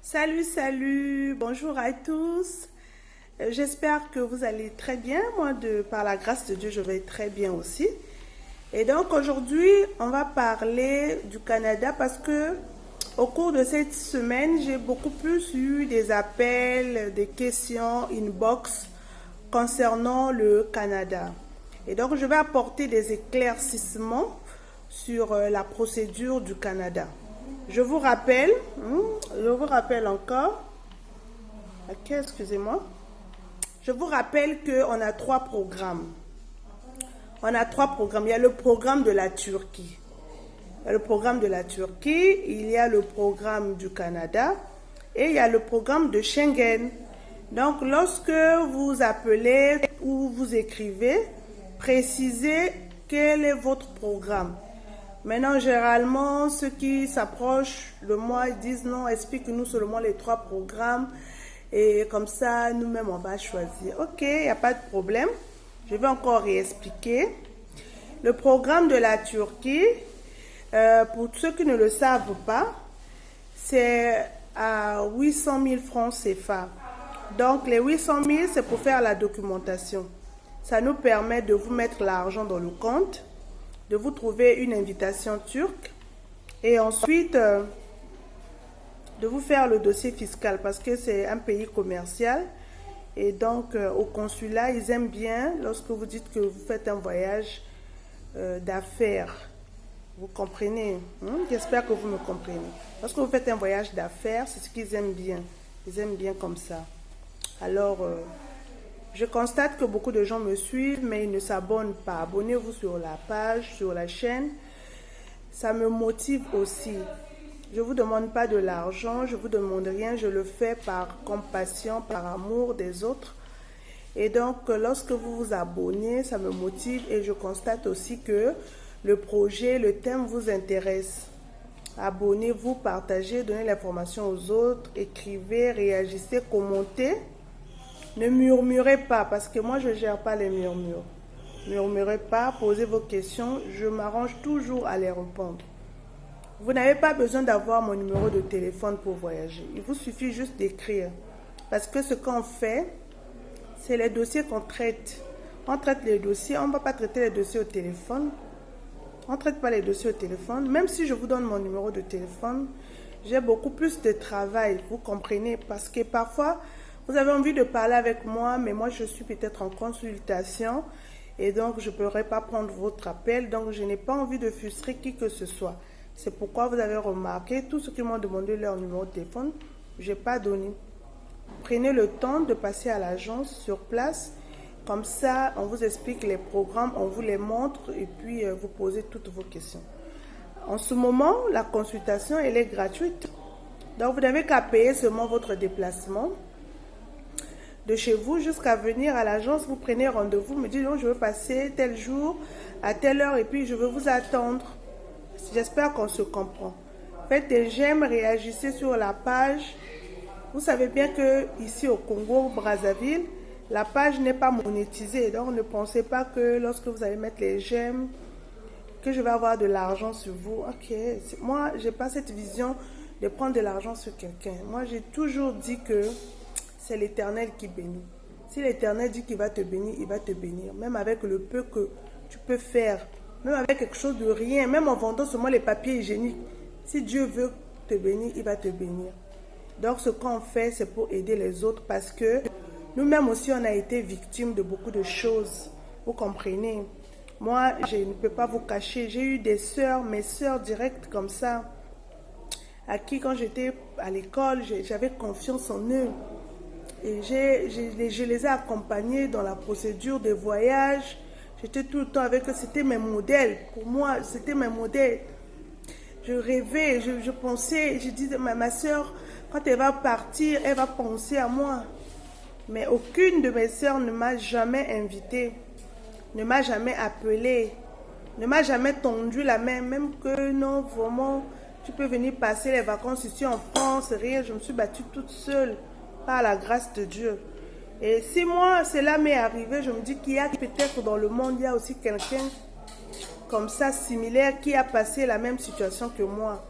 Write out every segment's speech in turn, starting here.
Salut, salut, bonjour à tous. J'espère que vous allez très bien. Moi, par la grâce de Dieu, je vais très bien aussi. Et donc aujourd'hui, on va parler du Canada parce que au cours de cette semaine, j'ai beaucoup plus eu des appels, des questions inbox concernant le Canada. Et donc, je vais apporter des éclaircissements sur la procédure du Canada. Je vous rappelle, encore, ok, excusez-moi, je vous rappelle qu'on a trois programmes. Il y a le programme de la Turquie. Il y a le programme de la Turquie, il y a le programme du Canada et il y a le programme de Schengen. Donc, lorsque vous appelez ou vous écrivez, précisez quel est votre programme. Maintenant, généralement, ceux qui s'approchent de moi disent non, explique-nous seulement les trois programmes et comme ça, nous-mêmes, on va choisir. Ok, il n'y a pas de problème. Je vais encore réexpliquer. Le programme de la Turquie, pour ceux qui ne le savent pas, c'est à 800 000 francs CFA. Donc, les 800 000, c'est pour faire la documentation. Ça nous permet de vous mettre l'argent dans le compte, de vous trouver une invitation turque et ensuite de vous faire le dossier fiscal parce que c'est un pays commercial et donc au consulat ils aiment bien lorsque vous dites que vous faites un voyage d'affaires. Vous comprenez, hein? J'espère que vous me comprenez. Lorsque vous faites un voyage d'affaires, c'est ce qu'ils aiment bien. Ils aiment bien comme ça. Alors je constate que beaucoup de gens me suivent, mais ils ne s'abonnent pas. Abonnez-vous sur la page, sur la chaîne. Ça me motive aussi. Je ne vous demande pas de l'argent, je ne vous demande rien. Je le fais par compassion, par amour des autres. Et donc, lorsque vous vous abonnez, ça me motive. Et je constate aussi que le projet, le thème vous intéresse. Abonnez-vous, partagez, donnez l'information aux autres, écrivez, réagissez, commentez. Ne murmurez pas, parce que moi, je ne gère pas les murmures. Murmurez pas, posez vos questions. Je m'arrange toujours à les répondre. Vous n'avez pas besoin d'avoir mon numéro de téléphone pour voyager. Il vous suffit juste d'écrire. Parce que ce qu'on fait, c'est les dossiers qu'on traite. On traite les dossiers, on ne va pas traiter les dossiers au téléphone. On ne traite pas les dossiers au téléphone. Même si je vous donne mon numéro de téléphone, j'ai beaucoup plus de travail, vous comprenez. Parce que parfois, vous avez envie de parler avec moi, mais moi je suis peut-être en consultation et donc je ne pourrai pas prendre votre appel. Donc je n'ai pas envie de frustrer qui que ce soit. C'est pourquoi vous avez remarqué, tous ceux qui m'ont demandé leur numéro de téléphone, je n'ai pas donné. Prenez le temps de passer à l'agence sur place. Comme ça, on vous explique les programmes, on vous les montre et puis vous posez toutes vos questions. En ce moment, la consultation, elle est gratuite. Donc vous n'avez qu'à payer seulement votre déplacement. De chez vous jusqu'à venir à l'agence, vous prenez rendez-vous, me dites, oh, je veux passer tel jour, à telle heure, et puis je veux vous attendre. J'espère qu'on se comprend. Faites des j'aime, réagissez sur la page. Vous savez bien que ici au Congo, Brazzaville, la page n'est pas monétisée. Donc ne pensez pas que lorsque vous allez mettre les j'aime, que je vais avoir de l'argent sur vous. Ok, moi, je n'ai pas cette vision de prendre de l'argent sur quelqu'un. Moi, j'ai toujours dit que c'est l'Éternel qui bénit. Si l'Éternel dit qu'il va te bénir, il va te bénir. Même avec le peu que tu peux faire, même avec quelque chose de rien, même en vendant seulement les papiers hygiéniques. Si Dieu veut te bénir, il va te bénir. Donc ce qu'on fait, c'est pour aider les autres parce que nous-mêmes aussi, on a été victimes de beaucoup de choses. Vous comprenez? Moi, je ne peux pas vous cacher. J'ai eu des sœurs, mes sœurs directes comme ça, à qui quand j'étais à l'école, j'avais confiance en eux. Et je les ai accompagnés dans la procédure des voyages. J'étais tout le temps avec eux. C'était mes modèles. Pour moi, c'était mes modèles. Je rêvais, je pensais. Je disais, ma soeur, quand elle va partir, elle va penser à moi. Mais aucune de mes soeurs ne m'a jamais invitée, ne m'a jamais appelée, ne m'a jamais tendu la main. Même que non, vraiment, tu peux venir passer les vacances ici en France, rien. Je me suis battue toute seule. Par la grâce de Dieu. Et si moi, cela m'est arrivé, je me dis qu'il y a peut-être dans le monde, il y a aussi quelqu'un comme ça, similaire, qui a passé la même situation que moi.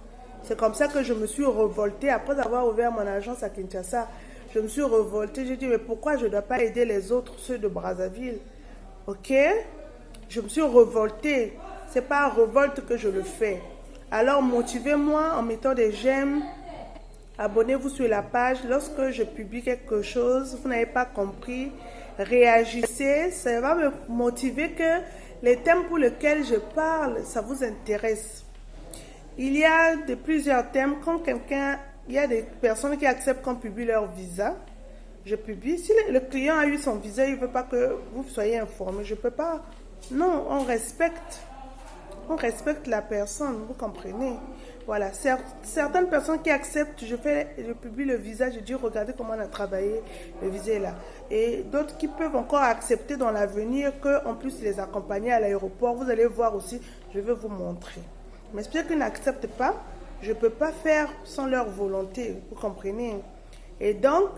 C'est comme ça que je me suis révoltée. Après avoir ouvert mon agence à Kinshasa, je me suis révoltée. J'ai dit, mais pourquoi je ne dois pas aider les autres, ceux de Brazzaville? Ok? Je me suis révoltée. Ce n'est pas en révolte que je le fais. Alors, motivez-moi en mettant des j'aime. Abonnez-vous sur la page. Lorsque je publie quelque chose, vous n'avez pas compris, réagissez. Ça va me motiver que les thèmes pour lesquels je parle, ça vous intéresse. Il y a plusieurs thèmes. Quand il y a des personnes qui acceptent qu'on publie leur visa, je publie. Si le client a eu son visa, il ne veut pas que vous soyez informé. Je ne peux pas. Non, on respecte. On respecte la personne, vous comprenez? Voilà, certaines personnes qui acceptent, je publie le visa, je dis regardez comment on a travaillé, le visa est là. Et d'autres qui peuvent encore accepter dans l'avenir qu'on puisse les accompagner à l'aéroport. Vous allez voir aussi, je vais vous montrer. Mais ceux qui n'acceptent pas, je ne peux pas faire sans leur volonté, vous comprenez? Et donc,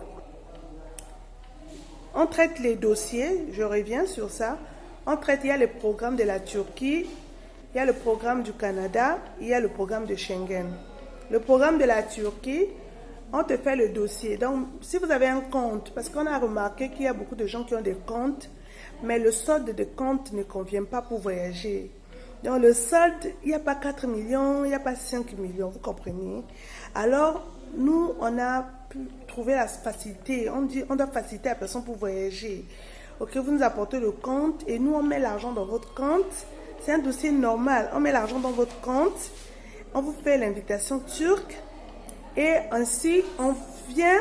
on traite les dossiers, je reviens sur ça. On traite, il y a les programmes de la Turquie, il y a le programme du Canada, il y a le programme de Schengen. Le programme de la Turquie, on te fait le dossier. Donc, si vous avez un compte, parce qu'on a remarqué qu'il y a beaucoup de gens qui ont des comptes, mais le solde de compte ne convient pas pour voyager. Donc, le solde, il n'y a pas 4 millions, il n'y a pas 5 millions, vous comprenez? Alors, nous, on a pu trouver la facilité. On dit, on doit faciliter la personne pour voyager. Ok, vous nous apportez le compte et nous, on met l'argent dans votre compte. C'est un dossier normal. On met l'argent dans votre compte. On vous fait l'invitation turque. Et ainsi, on vient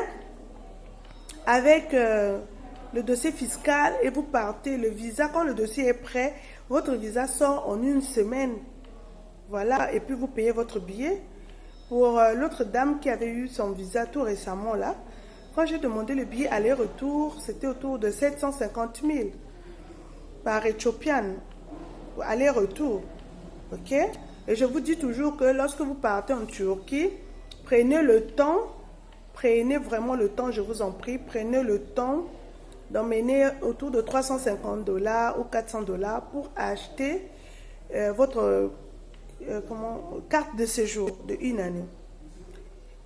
avec le dossier fiscal et vous partez. Le visa, quand le dossier est prêt, votre visa sort en 1 semaine. Voilà, et puis vous payez votre billet. Pour l'autre dame qui avait eu son visa tout récemment là, quand j'ai demandé le billet aller-retour, c'était autour de 750 000 par Ethiopian, aller-retour. Ok? Et je vous dis toujours que lorsque vous partez en Turquie, prenez le temps, prenez vraiment le temps, je vous en prie, prenez le temps d'emmener autour de 350 $ ou 400 $ pour acheter votre carte de séjour de 1 année.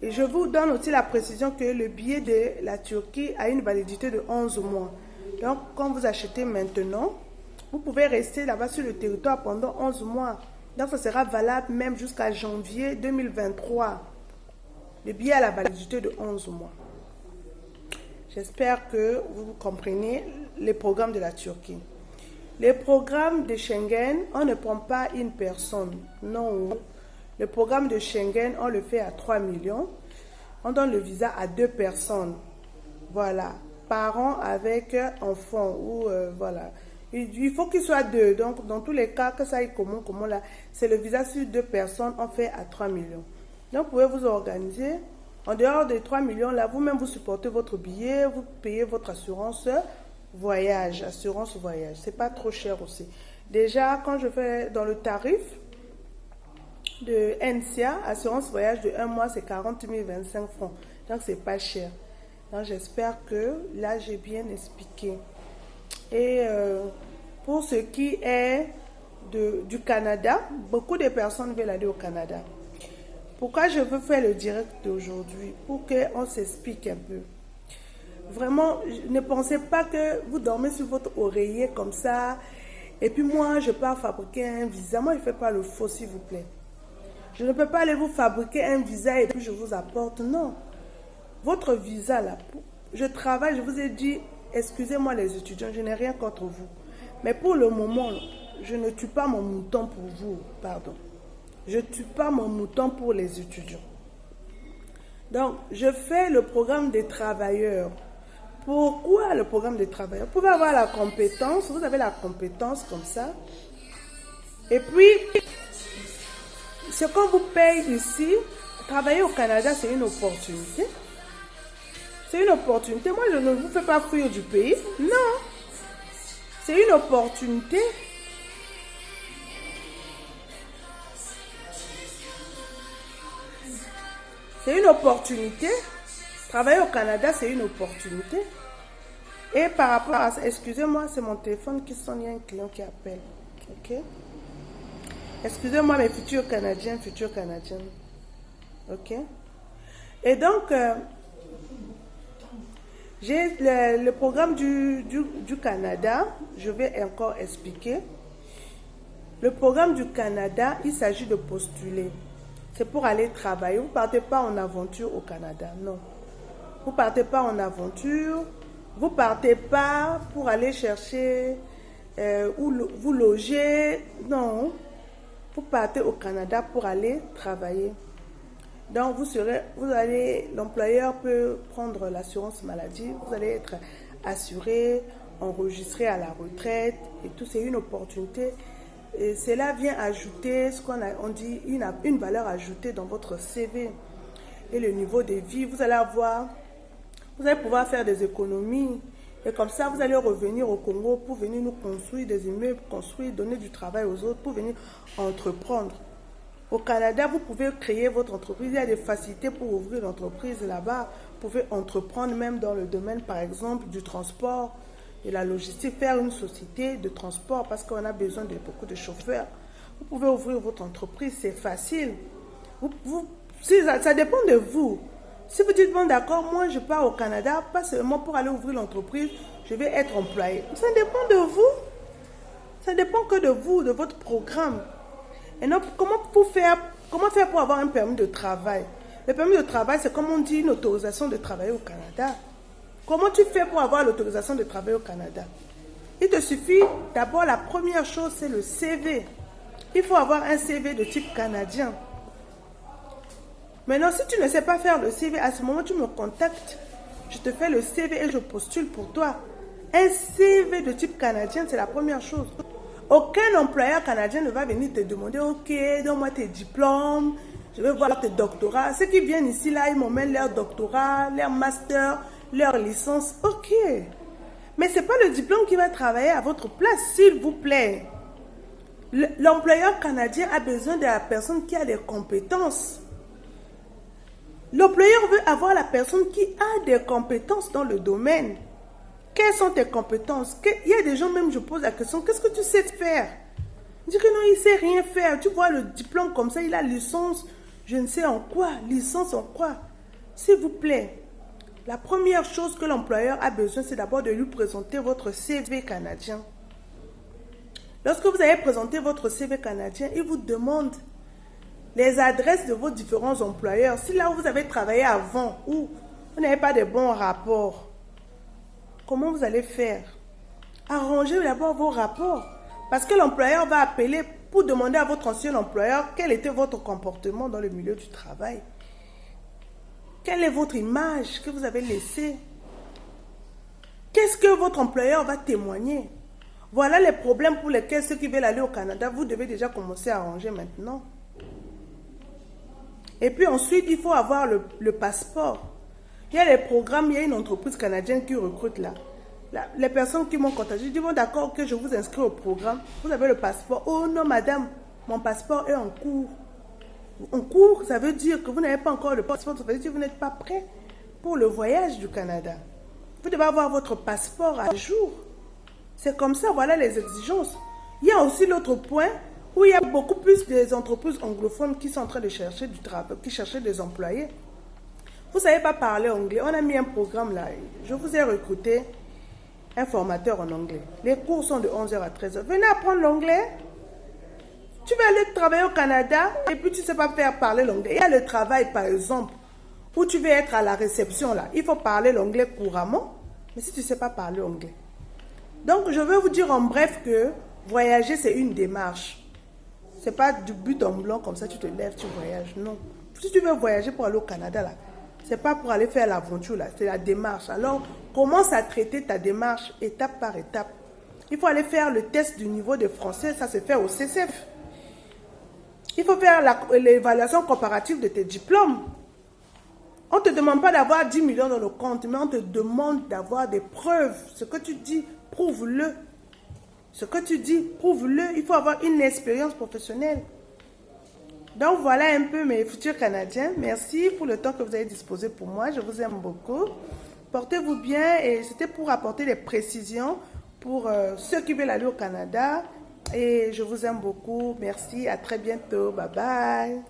Et je vous donne aussi la précision que le billet de la Turquie a une validité de 11 mois. Donc, quand vous achetez maintenant, vous pouvez rester là-bas sur le territoire pendant 11 mois. Donc, ça sera valable même jusqu'à janvier 2023. Le billet a la validité de 11 mois. J'espère que vous comprenez les programmes de la Turquie. Les programmes de Schengen, on ne prend pas une personne. Non. Le programme de Schengen, on le fait à 3 millions. On donne le visa à 2 personnes. Voilà. Parents avec enfants. Ou voilà. Il faut qu'il soit 2. Donc, dans tous les cas, que ça aille comment là, c'est le visa sur 2 personnes, on fait à 3 millions. Donc, vous pouvez vous organiser. En dehors des 3 millions, là, vous-même, vous supportez votre billet, vous payez votre assurance voyage, assurance voyage. C'est pas trop cher aussi. Déjà, quand je fais dans le tarif de NCA, assurance voyage de 1 mois, c'est 40 025 francs. Donc, c'est pas cher. Donc, j'espère que là, j'ai bien expliqué. Et pour ce qui est du Canada, beaucoup de personnes veulent aller au Canada. Pourquoi je veux faire le direct d'aujourd'hui? Pour qu'on s'explique un peu. Vraiment, ne pensez pas que vous dormez sur votre oreiller comme ça. Et puis moi, je pars fabriquer un visa. Moi, je ne fais pas le faux, s'il vous plaît. Je ne peux pas aller vous fabriquer un visa et puis je vous apporte. Non. Votre visa, là, je travaille, je vous ai dit, excusez-moi les étudiants, je n'ai rien contre vous. Mais pour le moment, je ne tue pas mon mouton pour vous, pardon. Je ne tue pas mon mouton pour les étudiants. Donc, je fais le programme des travailleurs. Pourquoi le programme des travailleurs? Vous pouvez avoir la compétence, vous avez la compétence comme ça. Et puis, ce qu'on vous paye ici, travailler au Canada, c'est une opportunité. C'est une opportunité. Moi, je ne vous fais pas fuir du pays. Non. C'est une opportunité. C'est une opportunité. Travailler au Canada, c'est une opportunité. Et par rapport à ça, excusez-moi, c'est mon téléphone qui sonne, il y a un client qui appelle. Ok? Excusez-moi, mes futurs Canadiens, futures Canadiennes. Ok? Et donc, j'ai le programme du Canada. Je vais encore expliquer. Le programme du Canada, il s'agit de postuler. C'est pour aller travailler. Vous ne partez pas en aventure au Canada, non. Vous ne partez pas en aventure. Vous ne partez pas pour aller chercher où vous loger. Non. Vous partez au Canada pour aller travailler. Donc, l'employeur peut prendre l'assurance maladie. Vous allez être assuré, enregistré à la retraite et tout. C'est une opportunité. Et cela vient ajouter ce on dit une valeur ajoutée dans votre CV et le niveau de vie. Vous allez pouvoir faire des économies et comme ça vous allez revenir au Congo pour venir nous construire des immeubles, donner du travail aux autres, pour venir entreprendre. Au Canada, vous pouvez créer votre entreprise. Il y a des facilités pour ouvrir l'entreprise là-bas. Vous pouvez entreprendre même dans le domaine, par exemple, du transport et la logistique, faire une société de transport parce qu'on a besoin de beaucoup de chauffeurs. Vous pouvez ouvrir votre entreprise, c'est facile. Ça dépend de vous. Si vous dites, bon d'accord, moi je pars au Canada, pas seulement pour aller ouvrir l'entreprise, je vais être employé. Ça dépend de vous. Ça dépend que de vous, de votre programme. Et donc, comment faire pour avoir un permis de travail? Le permis de travail, c'est comme on dit, une autorisation de travailler au Canada. Comment tu fais pour avoir l'autorisation de travailler au Canada? Il te suffit, d'abord, la première chose, c'est le CV. Il faut avoir un CV de type canadien. Maintenant, si tu ne sais pas faire le CV, à ce moment, tu me contactes. Je te fais le CV et je postule pour toi. Un CV de type canadien, c'est la première chose. Aucun employeur canadien ne va venir te demander, ok, donne-moi tes diplômes, je vais voir tes doctorats. Ceux qui viennent ici, là, ils m'emmènent leur doctorat, leur master, leur licence. Ok. Mais ce n'est pas le diplôme qui va travailler à votre place, s'il vous plaît. L'employeur canadien a besoin de la personne qui a des compétences. L'employeur veut avoir la personne qui a des compétences dans le domaine. Quelles sont tes compétences? Il y a des gens, même je pose la question, qu'est-ce que tu sais faire? Je dis que non, il ne sait rien faire. Tu vois le diplôme comme ça, il a licence, je ne sais en quoi, licence en quoi. S'il vous plaît, la première chose que l'employeur a besoin, c'est d'abord de lui présenter votre CV canadien. Lorsque vous avez présenté votre CV canadien, il vous demande les adresses de vos différents employeurs. Si là où vous avez travaillé avant, ou vous n'avez pas de bons rapports, comment vous allez faire? Arrangez d'abord vos rapports. Parce que l'employeur va appeler pour demander à votre ancien employeur quel était votre comportement dans le milieu du travail. Quelle est votre image que vous avez laissée? Qu'est-ce que votre employeur va témoigner? Voilà les problèmes pour lesquels ceux qui veulent aller au Canada, vous devez déjà commencer à arranger maintenant. Et puis ensuite, il faut avoir le passeport. Il y a les programmes, il y a une entreprise canadienne qui recrute là. Les personnes qui m'ont contacté, je dis bon d'accord que je vous inscris au programme. Vous avez le passeport. Oh non madame, mon passeport est en cours. En cours, ça veut dire que vous n'avez pas encore le passeport. Ça veut dire que vous n'êtes pas prêt pour le voyage du Canada. Vous devez avoir votre passeport à jour. C'est comme ça, voilà les exigences. Il y a aussi l'autre point où il y a beaucoup plus des entreprises anglophones qui sont en train de chercher du travail, qui cherchent des employés. Vous ne savez pas parler anglais. On a mis un programme là. Je vous ai recruté un formateur en anglais. Les cours sont de 11h à 13h. Venez apprendre l'anglais. Tu vas aller travailler au Canada et puis tu ne sais pas faire parler l'anglais. Il y a le travail par exemple où tu veux être à la réception là. Il faut parler l'anglais couramment. Mais si tu ne sais pas parler anglais. Donc je veux vous dire en bref que voyager c'est une démarche. Ce n'est pas du but en blanc comme ça tu te lèves, tu voyages. Non. Si tu veux voyager pour aller au Canada là, ce n'est pas pour aller faire l'aventure là, c'est la démarche. Alors, commence à traiter ta démarche étape par étape. Il faut aller faire le test du niveau de français, ça se fait au CCF. Il faut faire l'évaluation comparative de tes diplômes. On ne te demande pas d'avoir 10 millions dans le compte, mais on te demande d'avoir des preuves. Ce que tu dis, prouve-le. Ce que tu dis, prouve-le. Il faut avoir une expérience professionnelle. Donc voilà un peu mes futurs Canadiens. Merci pour le temps que vous avez disposé pour moi. Je vous aime beaucoup. Portez-vous bien et c'était pour apporter des précisions pour ceux qui veulent aller au Canada. Et je vous aime beaucoup. Merci. À très bientôt. Bye bye.